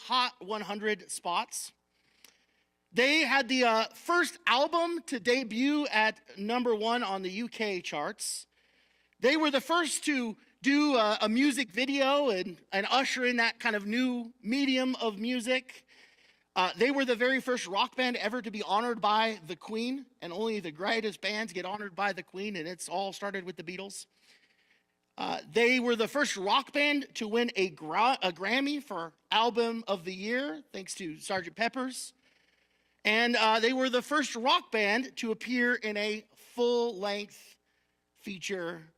Hot 100 spots. They had the first album to debut at #1 on the UK charts. They were the first to do a music video and usher in that kind of new medium of music. They were the very first rock band ever to be honored by the Queen, and only the greatest bands get honored by the Queen, and it's all started with the Beatles. They were the first rock band to win a Grammy for Album of the Year, thanks to Sgt. Pepper's. And they were the first rock band to appear in a full-length feature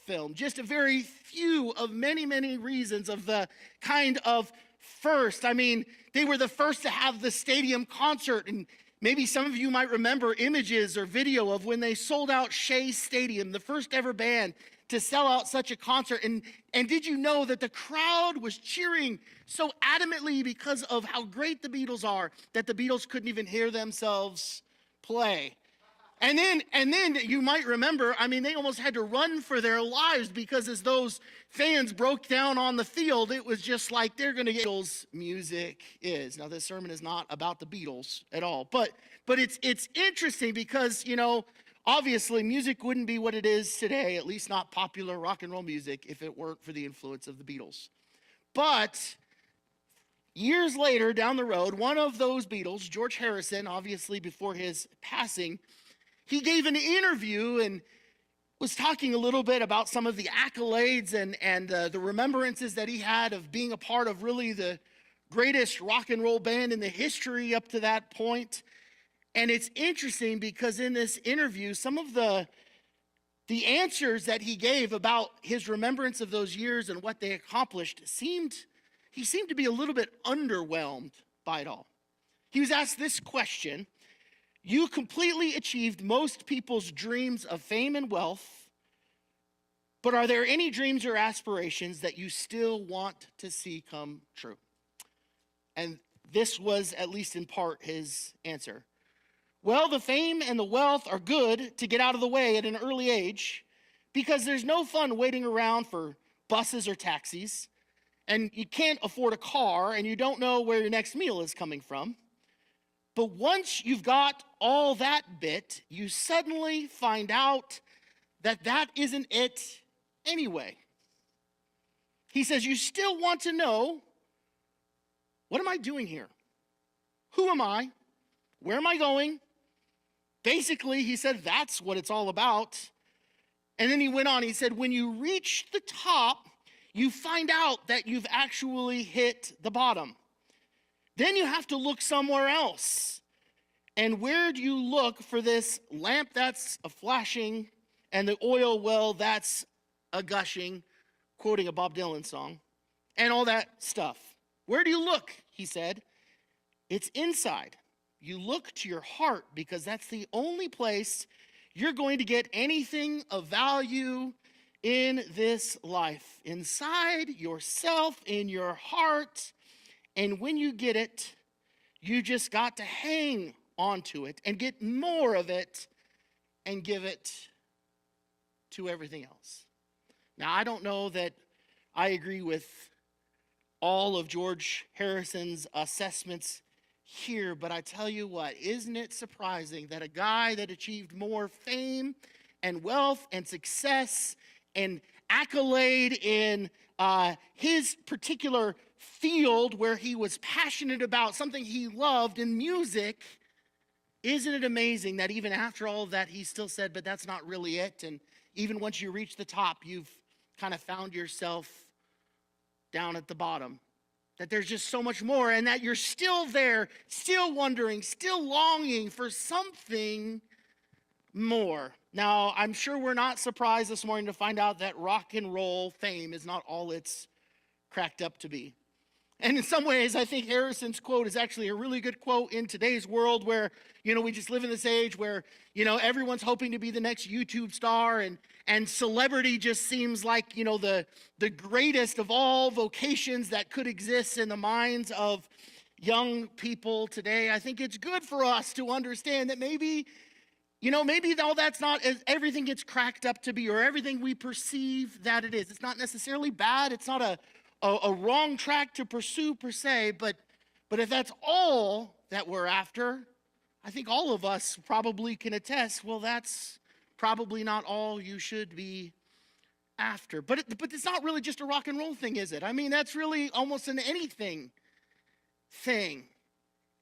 film. Just a very few of many, many reasons of the kind of first. I mean, they were the first to have the stadium concert, and maybe some of you might remember images or video of when they sold out Shea Stadium, the first ever band to sell out such a concert. And did you know that the crowd was cheering so adamantly because of how great the Beatles are that the Beatles couldn't even hear themselves play? And then you might remember, I mean, they almost had to run for their lives because as those fans broke down on the field, it was just like they're going to get Beatles music is. Now, this sermon is not about the Beatles at all, but it's interesting because, you know, obviously music wouldn't be what it is today, at least not popular rock and roll music, if it weren't for the influence of the Beatles. But years later, down the road, one of those Beatles, George Harrison, obviously before his passing, he gave an interview and was talking a little bit about some of the accolades and the remembrances that he had of being a part of really the greatest rock and roll band in the history up to that point. And it's interesting because in this interview, some of the answers that he gave about his remembrance of those years and what they accomplished he seemed to be a little bit underwhelmed by it all. He was asked this question: you completely achieved most people's dreams of fame and wealth, but are there any dreams or aspirations that you still want to see come true? And this was, at least in part, his answer. Well, the fame and the wealth are good to get out of the way at an early age because there's no fun waiting around for buses or taxis, and you can't afford a car, and you don't know where your next meal is coming from. But once you've got all that bit, you suddenly find out that that isn't it anyway. He says, you still want to know, what am I doing here? Who am I? Where am I going? Basically, he said, that's what it's all about. And then he went on, he said, when you reach the top, you find out that you've actually hit the bottom. Then you have to look somewhere else. And where do you look for this lamp that's a flashing and the oil well that's a gushing, quoting a Bob Dylan song, and all that stuff? Where do you look? He said. It's inside. You look to your heart because that's the only place you're going to get anything of value in this life. Inside yourself, in your heart. And when you get it, you just got to hang onto it and get more of it and give it to everything else. Now, I don't know that I agree with all of George Harrison's assessments here, but I tell you what, isn't it surprising that a guy that achieved more fame and wealth and success and accolade in his particular field where he was passionate about something he loved in music, isn't it amazing that even after all of that, he still said, but that's not really it. And even once you reach the top, you've kind of found yourself down at the bottom. That there's just so much more and that you're still there, still wondering, still longing for something more. Now, I'm sure we're not surprised this morning to find out that rock and roll fame is not all it's cracked up to be. And in some ways, I think Harrison's quote is actually a really good quote in today's world where, you know, we just live in this age where, you know, everyone's hoping to be the next YouTube star and celebrity just seems like, you know, the greatest of all vocations that could exist in the minds of young people today. I think it's good for us to understand that maybe, you know, maybe all that's not as everything gets cracked up to be or everything we perceive that it is. It's not necessarily bad. It's not a a wrong track to pursue per se, but if that's all that we're after, I think all of us probably can attest, well, that's probably not all you should be after. But it's not really just a rock and roll thing, is it? I mean, that's really almost an anything thing.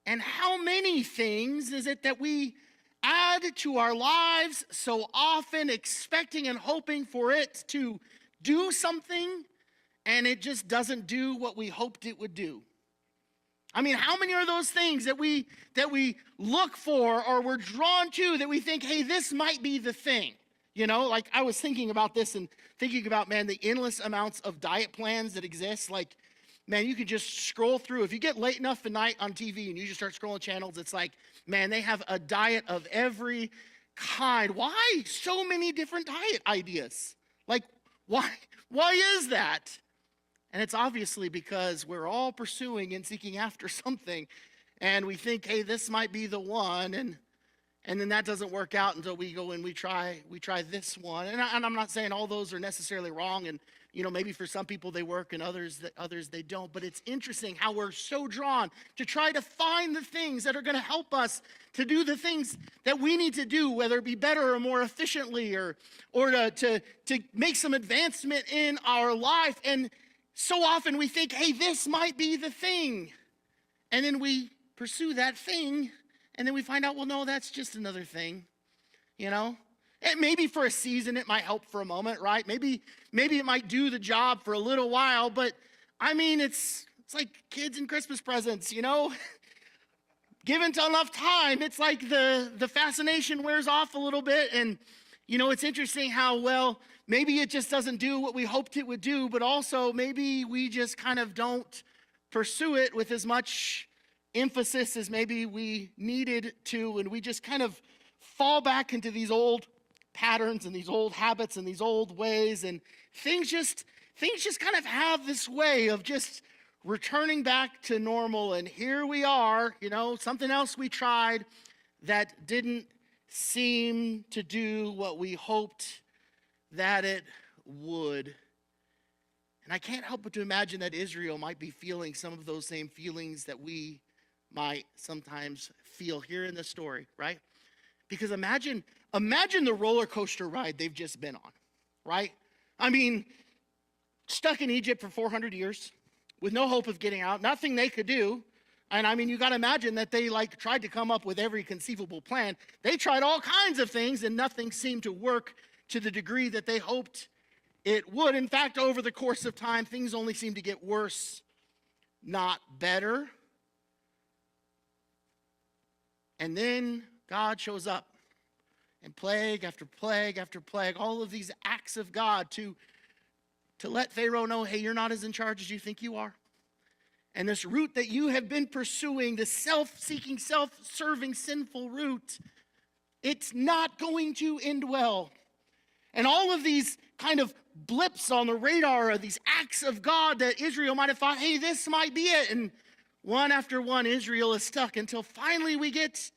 And how many things is it that we add to our lives so often, expecting and hoping for it to do something, and it just doesn't do what we hoped it would do? I mean, how many are those things that we look for or we're drawn to, that we think, hey, this might be the thing? You know, like I was thinking about this and thinking about, man, the endless amounts of diet plans that exist. Like, man, you can just scroll through. If you get late enough at night on TV and you just start scrolling channels, it's like, man, they have a diet of every kind. Why so many different diet ideas? Like, why is that? And it's obviously because we're all pursuing and seeking after something, and we think, hey, this might be the one, and then that doesn't work out until we go and we try this one. And I'm not saying all those are necessarily wrong, and you know, maybe for some people they work and others they don't. But it's interesting how we're so drawn to try to find the things that are going to help us to do the things that we need to do, whether it be better or more efficiently, or to make some advancement in our life. And so often we think, hey, this might be the thing. And then we pursue that thing, and then we find out, well, no, that's just another thing, you know? And maybe for a season it might help for a moment, right? Maybe it might do the job for a little while, but I mean, it's like kids and Christmas presents, you know? Given to enough time, it's like the fascination wears off a little bit. And, you know, it's interesting how, well, maybe it just doesn't do what we hoped it would do, but also maybe we just kind of don't pursue it with as much emphasis as maybe we needed to, and we just kind of fall back into these old patterns and these old habits and these old ways, and things just kind of have this way of just returning back to normal. And here we are, you know, something else we tried that didn't seem to do what we hoped that it would. And I can't help but to imagine that Israel might be feeling some of those same feelings that we might sometimes feel here in the story, right? Because imagine the roller coaster ride they've just been on, right? I mean, stuck in Egypt for 400 years with no hope of getting out, nothing they could do. And I mean, you got to imagine that they like tried to come up with every conceivable plan. They tried all kinds of things, and nothing seemed to work to the degree that they hoped it would. In fact, over the course of time, things only seemed to get worse, not better. And then God shows up, and plague after plague after plague, all of these acts of God to let Pharaoh know, hey, you're not as in charge as you think you are. And this route that you have been pursuing, this self-seeking, self-serving, sinful route, it's not going to end well. And all of these kind of blips on the radar of these acts of God that Israel might have thought, hey, this might be it. And one after one, Israel is stuck until finally we get